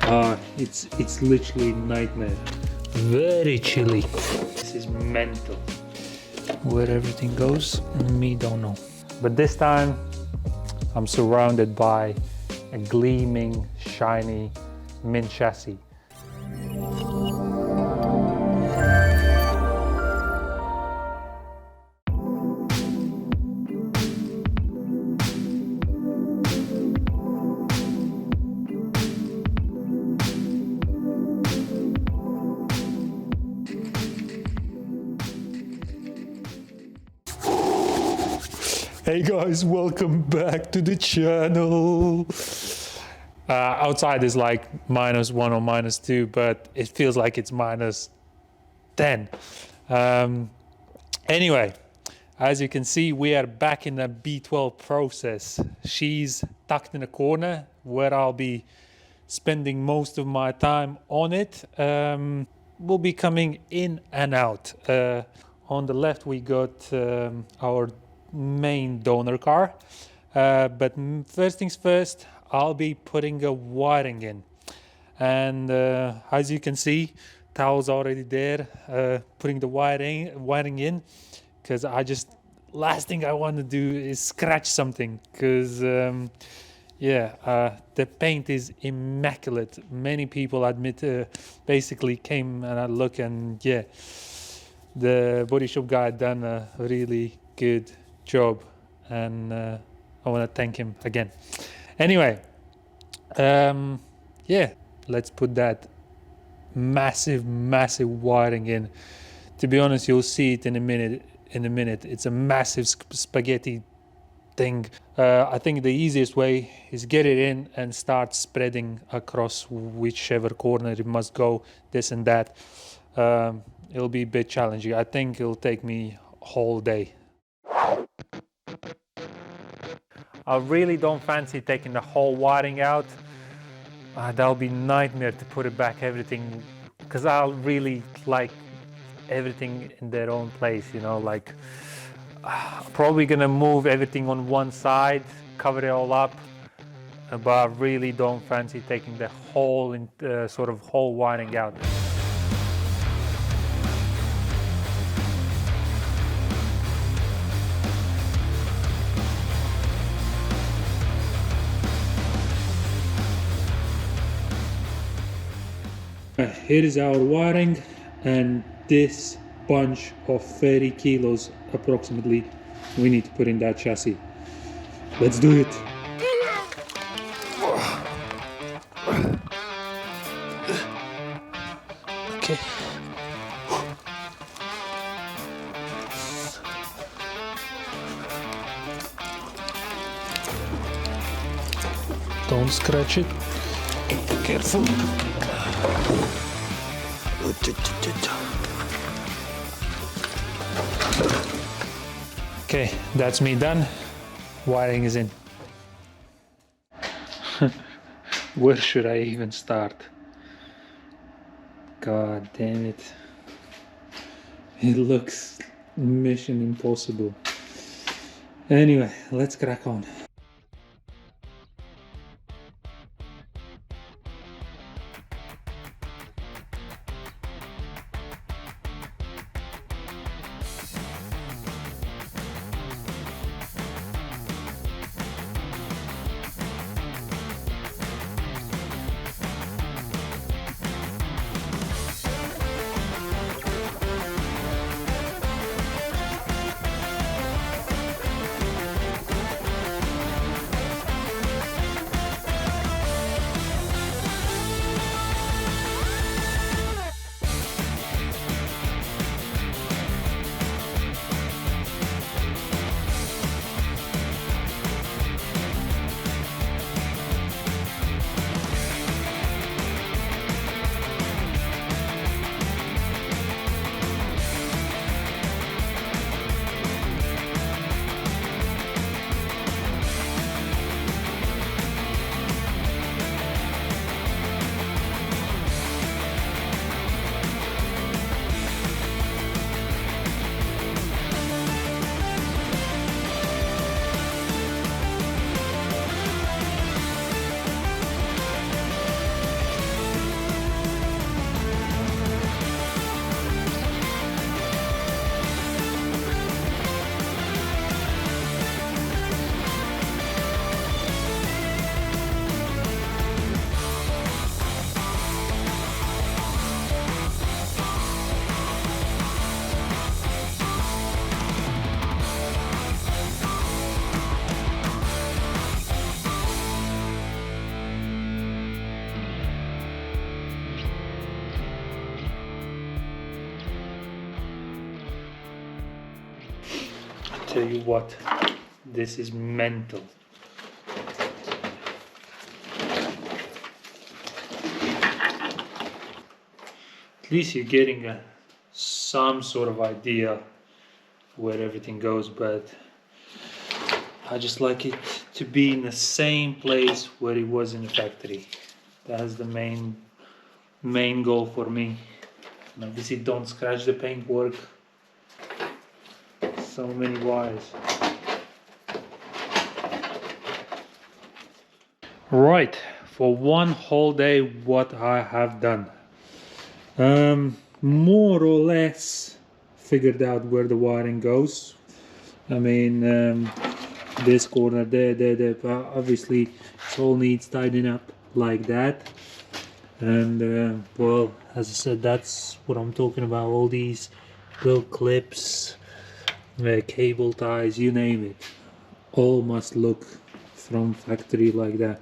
It's literally nightmare. Very chilly. This is mental. Where everything goes, me don't know. But this time, I'm surrounded by a gleaming, shiny mint chassis. Hey guys, welcome back to the channel. Outside is like -1 or -2, but it feels like it's -10. Anyway, as you can see, we are back in the B12 process. She's tucked in a corner where I'll be spending most of my time on it. We'll be coming in and out. On the left, we got our main donor car, but first things first, I'll be putting a wiring in, and as you can see, towels already there, putting the wiring in, because last thing I want to do is scratch something, because the paint is immaculate. Many people admit, basically came and I look, and yeah, the body shop guy done a really good job, and I want to thank him again. Anyway, yeah, let's put that massive wiring in. To be honest, you'll see it in a minute. It's a massive spaghetti thing. I think the easiest way is get it in and start spreading across whichever corner it must go, this and that. It'll be a bit challenging. I think it'll take me a whole day. I really don't fancy taking the whole wiring out. That'll be nightmare to put it back, everything, because I'll really like everything in their own place, you know, like probably gonna move everything on one side, cover it all up, but I really don't fancy taking the whole sort of whole wiring out. Here is our wiring, and this bunch of 30 kilos approximately we need to put in that chassis. Let's do it. Okay. Don't scratch it. Careful. Okay, that's me done. Wiring is in. Where should I even start? God damn it. It looks mission impossible. Anyway, let's crack on. tell you what, this is mental. At least you're getting some sort of idea where everything goes, but I just like it to be in the same place where it was in the factory. That's the main goal for me. And obviously don't scratch the paintwork. So many wires. Right, for one whole day what I have done. More or less figured out where the wiring goes. I mean, this corner there, but obviously it all needs tidying up like that. And well, as I said, that's what I'm talking about. All these little clips, cable ties, you name it, all must look from factory like that.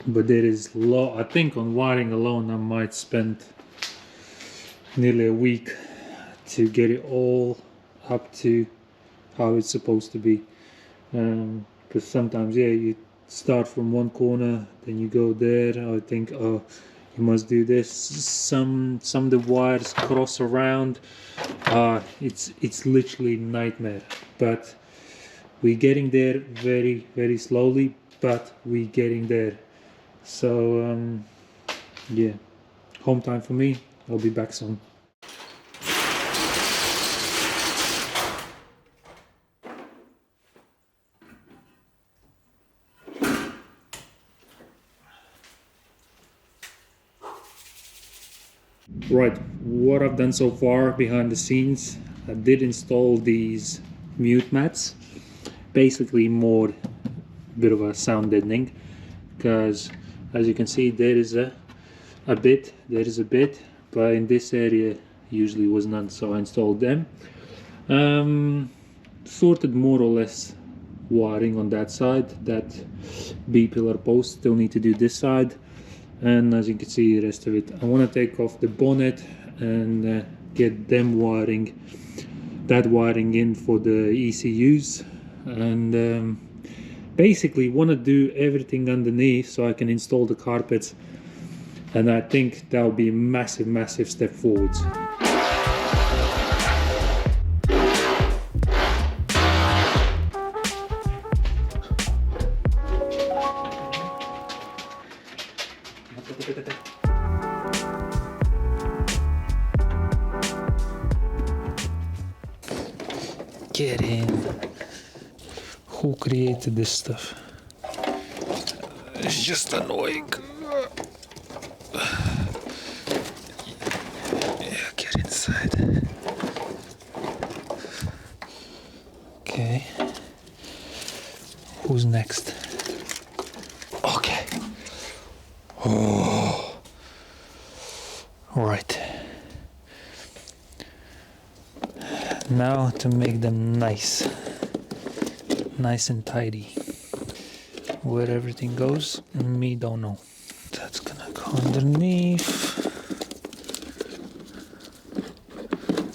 But there is I think on wiring alone I might spend nearly a week to get it all up to how it's supposed to be. Because sometimes, yeah, you start from one corner, then you go there. I think, oh, you must do this. Some of the wires cross around. It's literally nightmare. But we're getting there very, very slowly. But we're getting there. So yeah, home time for me. I'll be back soon. Right, what I've done so far behind the scenes, I did install these mute mats. Basically more bit of a sound deadening, because as you can see there is a bit, but in this area usually was none, so I installed them. Sorted more or less wiring on that side. That B pillar post still need to do this side, and as you can see the rest of it. I want to take off the bonnet and get that wiring in for the ECUs, and basically want to do everything underneath so I can install the carpets, and I think that will be a massive step forwards. Get in. Who created this stuff? It's just annoying. Yeah, get inside. Okay. Who's next? Okay. Oh. Right. Now to make them nice and tidy. Where everything goes, me don't know. That's gonna go underneath.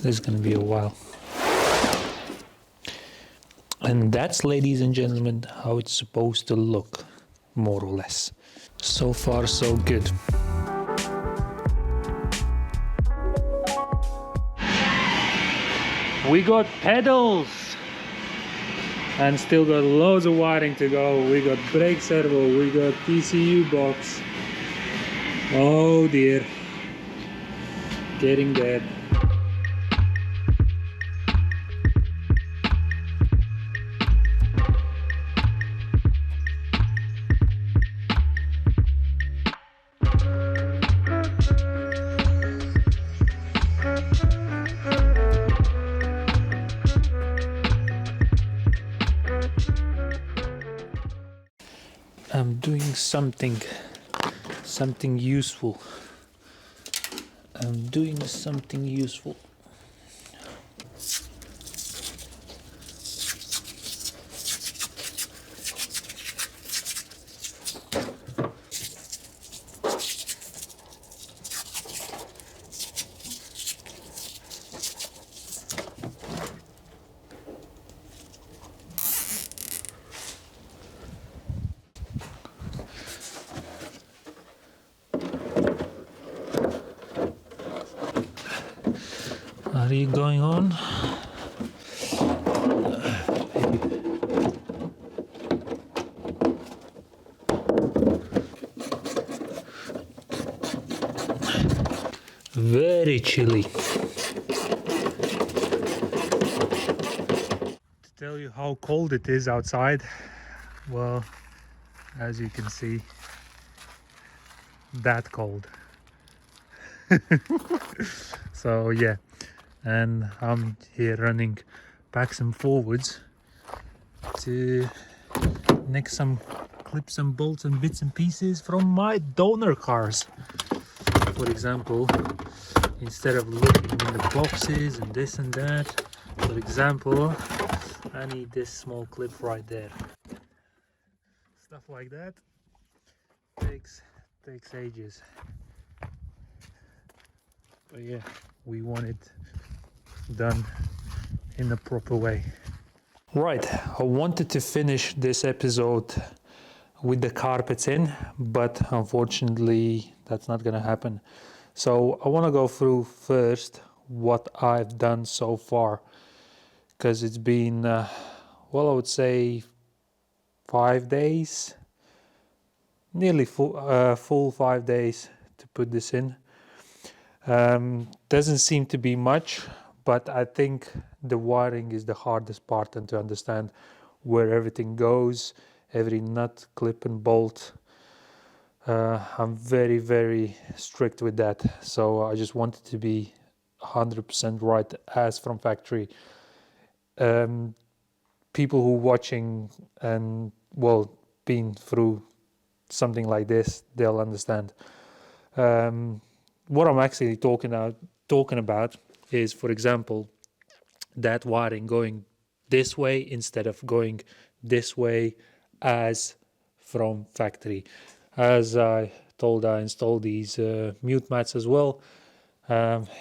This is gonna be a while. And that's, ladies and gentlemen, how it's supposed to look, more or less. So far, so good. We got pedals and still got loads of wiring to go. We got brake servo, we got ECU box. Oh dear, getting there. I'm doing something useful. I'm doing something useful. are you going on? Very chilly. To tell you how cold it is outside, well, as you can see, that cold. So yeah, and I'm here running backs and forwards to nick some clips and bolts and bits and pieces from my donor cars. For example, instead of looking in the boxes and this and that, for example, I need this small clip right there. Stuff like that takes ages. But yeah, we want it done in a proper way. Right, I wanted to finish this episode with the carpets in, but unfortunately that's not gonna happen. So I want to go through first what I've done so far, because it's been well, I would say 5 days, nearly full 5 days to put this in. Doesn't seem to be much, but I think the wiring is the hardest part, and to understand where everything goes, every nut, clip and bolt. I'm very, very strict with that. So I just wanted to be 100% right as from factory. People who are watching and, well, been through something like this, they'll understand. What I'm actually talking about is, for example, that wiring going this way instead of going this way as from factory. As I told, I installed these mute mats as well.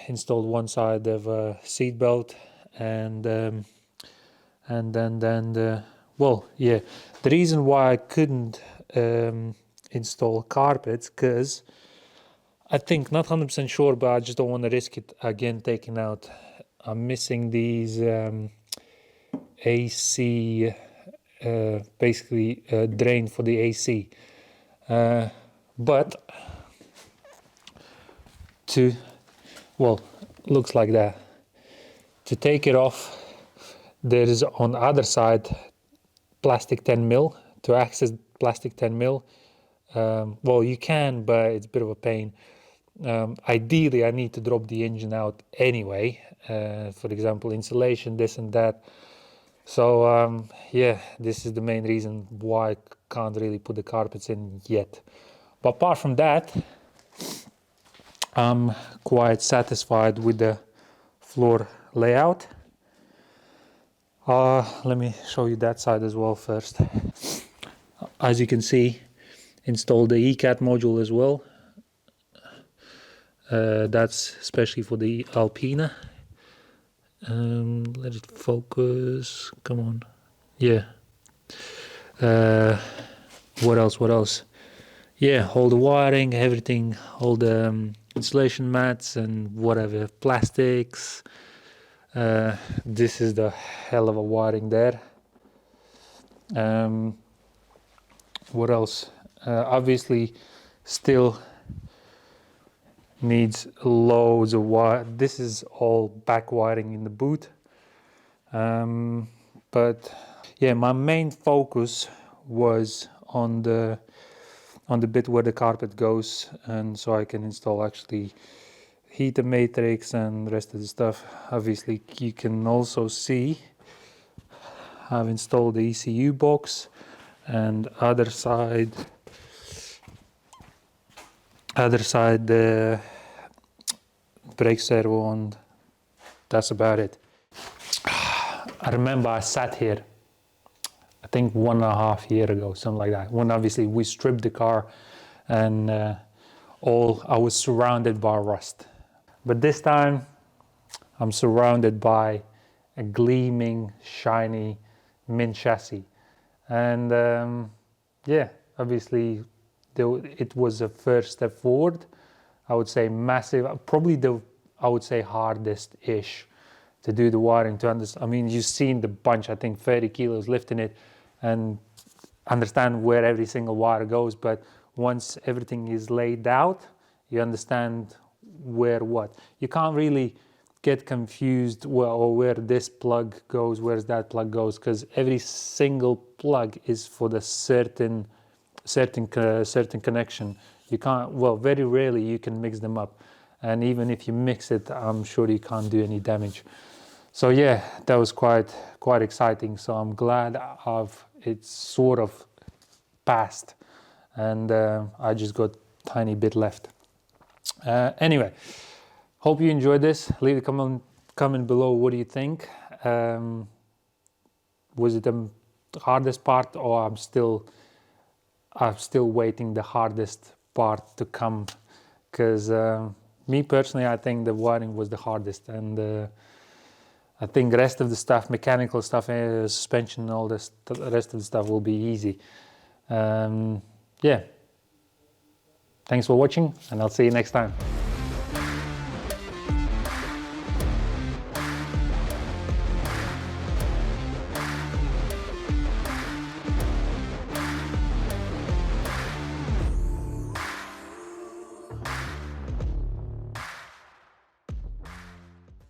Installed one side of a seat belt, and then well, yeah. The reason why I couldn't install carpets, because I think, not 100% sure, but I just don't want to risk it again taking out. I'm missing these AC, basically drain for the AC. But looks like that. To take it off, there is on the other side plastic 10mm. To access plastic 10mm, well, you can, but it's a bit of a pain. Ideally, I need to drop the engine out anyway, for example, insulation, this and that. So yeah, this is the main reason why I can't really put the carpets in yet. But apart from that, I'm quite satisfied with the floor layout. Let me show you that side as well first. As you can see, installed the ECAT module as well. That's especially for the Alpina. Let it focus. Come on. Yeah. What else? Yeah, all the wiring, everything, all the insulation mats and whatever, plastics. This is the hell of a wiring there. What else? Obviously, still needs loads of wire. This is all back wiring in the boot. But yeah, my main focus was on the bit where the carpet goes, and so I can install actually heater matrix and the rest of the stuff. Obviously, you can also see I've installed the ECU box, and other side the brake servo, and that's about it. I remember I sat here, I think 1.5 years ago, something like that, when obviously we stripped the car and I was surrounded by rust. But this time I'm surrounded by a gleaming, shiny mint chassis. And yeah, obviously it was a first step forward. I would say massive, probably I would say hardest-ish to do the wiring, to understand. I mean, you've seen the bunch, I think 30 kilos lifting it, and understand where every single wire goes. But once everything is laid out, you understand where what. You can't really get confused, well, or where this plug goes, where's that plug goes, because every single plug is for the certain connection. You can't, well, very rarely you can mix them up, and even if you mix it, I'm sure you can't do any damage. So yeah, that was quite exciting. So I'm glad it's sort of passed, and I just got a tiny bit left. Anyway, hope you enjoyed this. Leave a comment below. What do you think? Was it the hardest part, or I'm still waiting the hardest part to come? Because me personally, I think the wiring was the hardest, and I think the rest of the stuff, mechanical stuff, suspension, all this, the rest of the stuff will be easy. Yeah. Thanks for watching, and I'll see you next time.